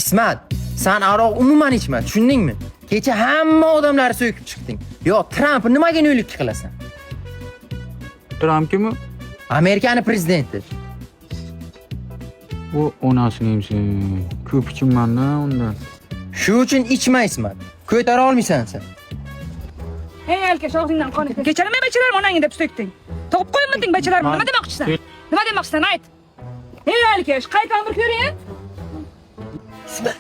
Ismat, sen aroq umuman ichma, tushundingmi? Kecha hamma odamlarni so'kib chiqding. Yo, Trump nimaga o'lik qilasan? Trump kimi? Amerikaning prezidenti. Bu onasini emsin. Ko'p ichimman-da undan. Shu uchun ichma Ismat. Ko'tara olmaysan sen. Hey Alkash, og'zingdan qon ketdi. Kechirma bechalar onangni deb so'kding. Topib qo'ymading bechalarni. Nima demoqchisan? Nima demoqchisan? Ayt. Hey Alkash, qaytdan bir ko'ring. Ismat.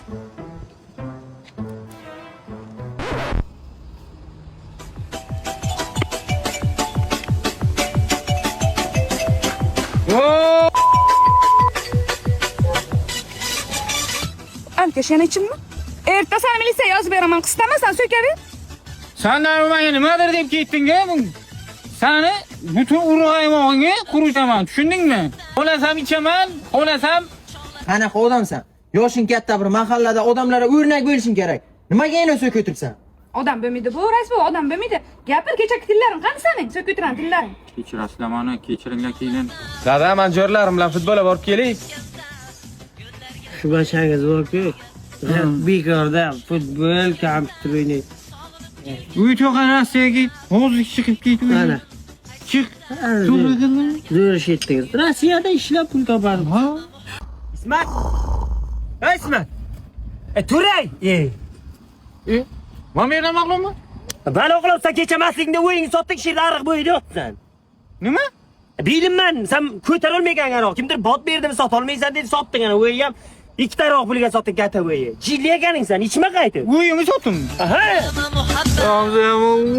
Alkash, yana ichimmi? Erta seni militsiyaga yozib beraman. Qistamasan so'kaver. Sandan menga nimadir deb ketding-a? Seni butun urg'aymog'ingga quritaman, tushundingmi? Xohlasam ichaman, xohlasam Qanaqa odamsan? Yoshing katta bir mahallada odamlarga o'rnak bo'lishing kerak. Nimaga yana so'kib o'tiribsan? Odam bo'lmaydi bu, rais bu odam bo'lmaydi. Gapir, kechagi tillaring qani sening? So'kib o'tiran tillaring. kechirasizlar meni, kechiringlar kelin. Dada, men jo'rlarim bilan futbolga borib kelay. Shu bashangiz bor-ku. Bekorda futbol, kompyuter o'ynaydi. Uy to'g'an Rossiyaga hozir chiqib ketdi. Mana. Chiq. To'g'ri qilding. Zo'r ish etdingiz. Rossiyada ishlab pul topardim. Ha? İsmet! Ya İsmet! Turay! Men yerdan ma'lummi? Ben oğlum sen geçemezsin o'yinni sotdik shirda ariq bo'yida yotsan. Nima? Bildim ben, sen ko'tarolmagan ana. Kimdir bot berdimi sotolmaysan dedi, sotding ana o'yi ham. Ikkita roq pulga sotdik gata o'yi. Jillaganing sen, ichma qaytib. Uyimni sotdim. Aha!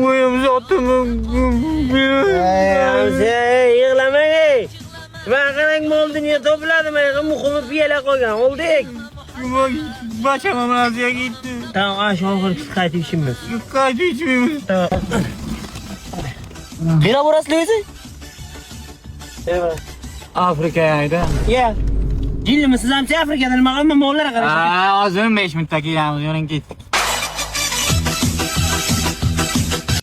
Uyimni sotdim. Sen yig'lamang ey. Vaqarang mol dunyo to'pladim, muhimi piyala qolgan. Oldik. Bacham Rossiyaga ketdi. Tamam, aş oxirgi qaytib ishimiz. Qaytib ichmaymiz. Qira borasizlar o'zi? Afrikaga. Ya. Jilmi siz ham Afrikadan nima qilma mollar qarashasiz. Hozir 5 minutda kelamiz, yo'ling ketdik.